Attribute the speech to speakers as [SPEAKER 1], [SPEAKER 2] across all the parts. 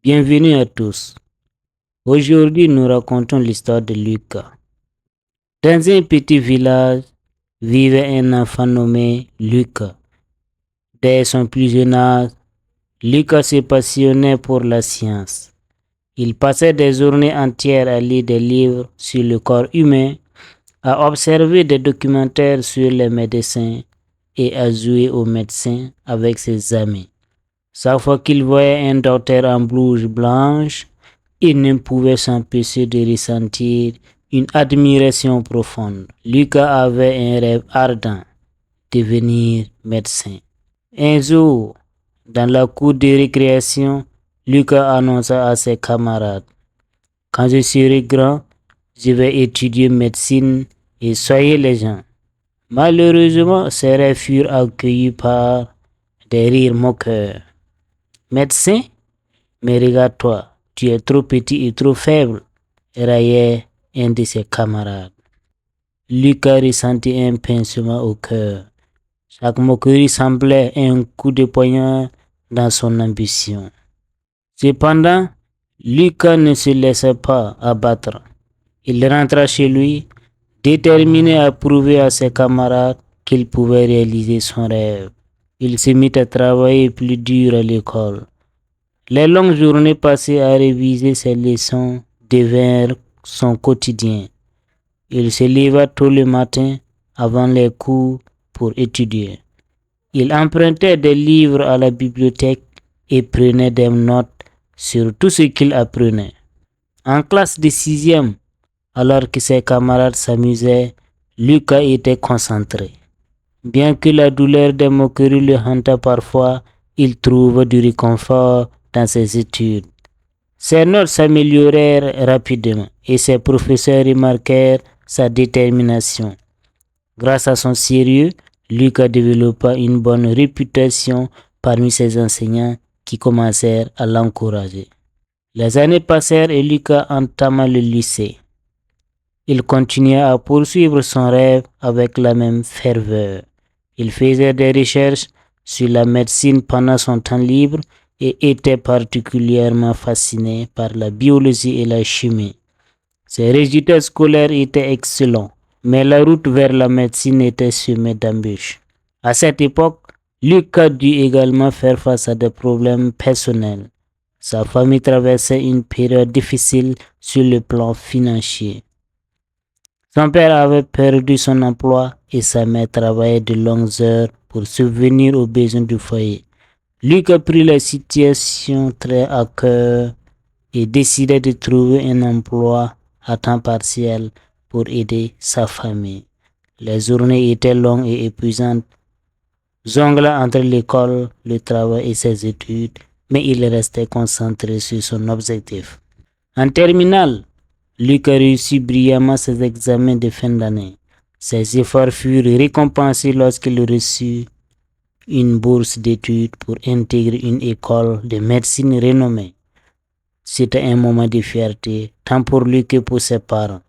[SPEAKER 1] Bienvenue à tous. Aujourd'hui, nous racontons l'histoire de Lucas. Dans un petit village vivait un enfant nommé Lucas. Dès son plus jeune âge, Lucas se passionnait pour la science. Il passait des journées entières à lire des livres sur le corps humain, à observer des documentaires sur les médecins et à jouer aux médecins avec ses amis. Chaque fois qu'il voyait un docteur en blouse blanche, il ne pouvait s'empêcher de ressentir une admiration profonde. Lucas avait un rêve ardent, devenir médecin. Un jour, dans la cour de récréation, Lucas annonça à ses camarades: quand je serai grand, je vais étudier médecine et soigner les gens. Malheureusement, ses rêves furent accueillis par des rires moqueurs. Médecin? Mais regarde-toi, tu es trop petit et trop faible, raillait un de ses camarades. Lucas ressentit un pincement au cœur. Chaque moquerie semblait un coup de poignard dans son ambition. Cependant, Lucas ne se laissa pas abattre. Il rentra chez lui, déterminé à prouver à ses camarades qu'il pouvait réaliser son rêve. Il se mit à travailler plus dur à l'école. Les longues journées passées à réviser ses leçons devinrent son quotidien. Il se leva tôt le matin avant les cours pour étudier. Il empruntait des livres à la bibliothèque et prenait des notes sur tout ce qu'il apprenait. En classe de 6e, alors que ses camarades s'amusaient, Lucas était concentré. Bien que la douleur des moqueries le hantât parfois, il trouva du réconfort dans ses études. Ses notes s'améliorèrent rapidement et ses professeurs remarquèrent sa détermination. Grâce à son sérieux, Lucas développa une bonne réputation parmi ses enseignants qui commencèrent à l'encourager. Les années passèrent et Lucas entama le lycée. Il continua à poursuivre son rêve avec la même ferveur. Il faisait des recherches sur la médecine pendant son temps libre et était particulièrement fasciné par la biologie et la chimie. Ses résultats scolaires étaient excellents, mais la route vers la médecine était semée d'embûches. À cette époque, Lucas dut également faire face à des problèmes personnels. Sa famille traversait une période difficile sur le plan financier. Son père avait perdu son emploi et sa mère travaillait de longues heures pour subvenir aux besoins du foyer. Lucas prit la situation très à cœur et décida de trouver un emploi à temps partiel pour aider sa famille. Les journées étaient longues et épuisantes, jonglant entre l'école, le travail et ses études, mais il restait concentré sur son objectif. En terminale, Lucas réussit brillamment ses examens de fin d'année. Ses efforts furent récompensés lorsqu'il reçut une bourse d'études pour intégrer une école de médecine renommée. C'était un moment de fierté, tant pour lui que pour ses parents.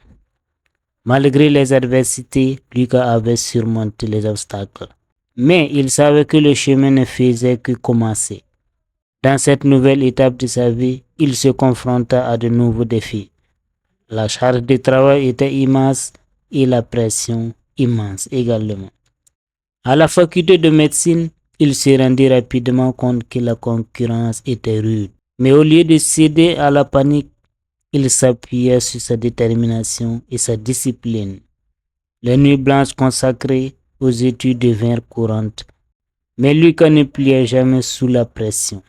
[SPEAKER 1] Malgré les adversités, Lucas avait surmonté les obstacles. Mais il savait que le chemin ne faisait que commencer. Dans cette nouvelle étape de sa vie, il se confronta à de nouveaux défis. La charge de travail était immense et la pression immense également. À la faculté de médecine, il se rendit rapidement compte que la concurrence était rude. Mais au lieu de céder à la panique, il s'appuyait sur sa détermination et sa discipline. Les nuits blanches consacrées aux études devinrent courantes. Mais Lucas ne pliait jamais sous la pression.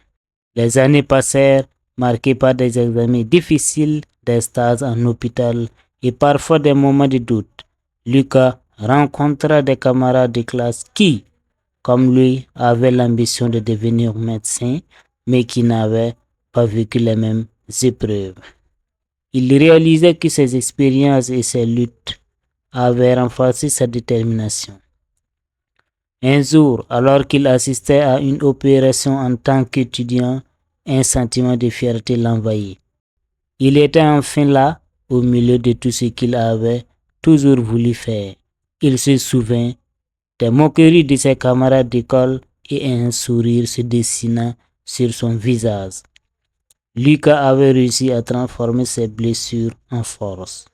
[SPEAKER 1] Les années passèrent, marquées par des examens difficiles, des stages en hôpital et parfois des moments de doute. Lucas rencontra des camarades de classe qui, comme lui, avaient l'ambition de devenir médecin, mais qui n'avaient pas vécu les mêmes épreuves. Il réalisait que ses expériences et ses luttes avaient renforcé sa détermination. Un jour, alors qu'il assistait à une opération en tant qu'étudiant, un sentiment de fierté l'envahit. Il était enfin là, au milieu de tout ce qu'il avait toujours voulu faire. Il se souvint des moqueries de ses camarades d'école et un sourire se dessina sur son visage. Lucas avait réussi à transformer ses blessures en force.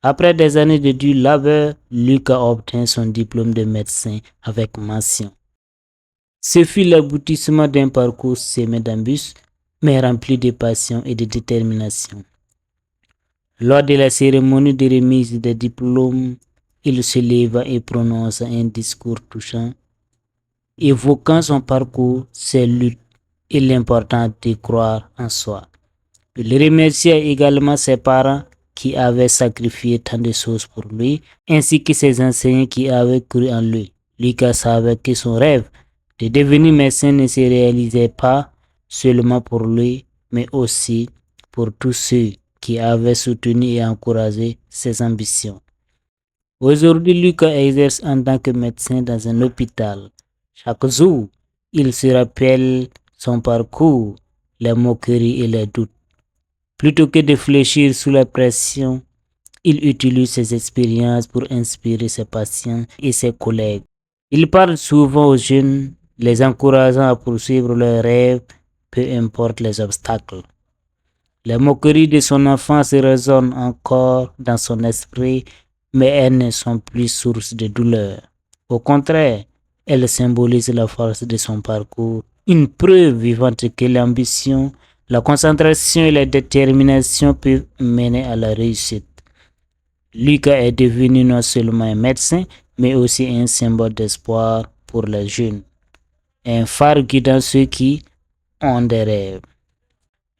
[SPEAKER 1] Après des années de dur labeur, Lucas obtint son diplôme de médecin avec mention. Ce fut l'aboutissement d'un parcours semé d'embûches, mais rempli de passion et de détermination. Lors de la cérémonie de remise des diplômes, il se leva et prononça un discours touchant, évoquant son parcours, ses luttes et l'importance de croire en soi. Il remercia également ses parents qui avaient sacrifié tant de choses pour lui, ainsi que ses enseignants qui avaient cru en lui. Lucas savait que son rêve de devenir médecin ne se réalisait pas seulement pour lui, mais aussi pour tous ceux qui avaient soutenu et encouragé ses ambitions. Aujourd'hui, Lucas exerce en tant que médecin dans un hôpital. Chaque jour, il se rappelle son parcours, les moqueries et les doutes. Plutôt que de fléchir sous la pression, il utilise ses expériences pour inspirer ses patients et ses collègues. Il parle souvent aux jeunes, les encourageant à poursuivre leurs rêves, peu importe les obstacles. Les moqueries de son enfance résonnent encore dans son esprit, mais elles ne sont plus source de douleur. Au contraire, elles symbolisent la force de son parcours, une preuve vivante que l'ambition, la concentration et la détermination peuvent mener à la réussite. Lucas est devenu non seulement un médecin, mais aussi un symbole d'espoir pour les jeunes, un phare guidant ceux qui ont des rêves.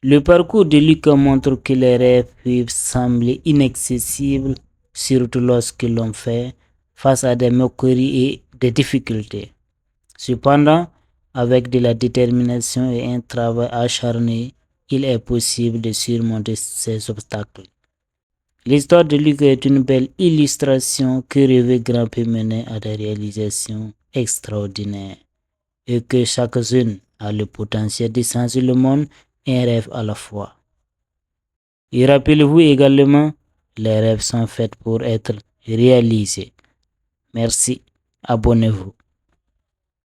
[SPEAKER 1] Le parcours de Lucas montre que les rêves peuvent sembler inaccessibles, surtout lorsque l'on fait face à des moqueries et des difficultés. Cependant, avec de la détermination et un travail acharné, il est possible de surmonter ces obstacles. L'histoire de Lucas est une belle illustration que rêver grand peut mener à des réalisations extraordinaires et que chaque jeune a le potentiel de changer le monde, un rêve à la fois. Et rappelez-vous également, les rêves sont faits pour être réalisés. Merci, abonnez-vous.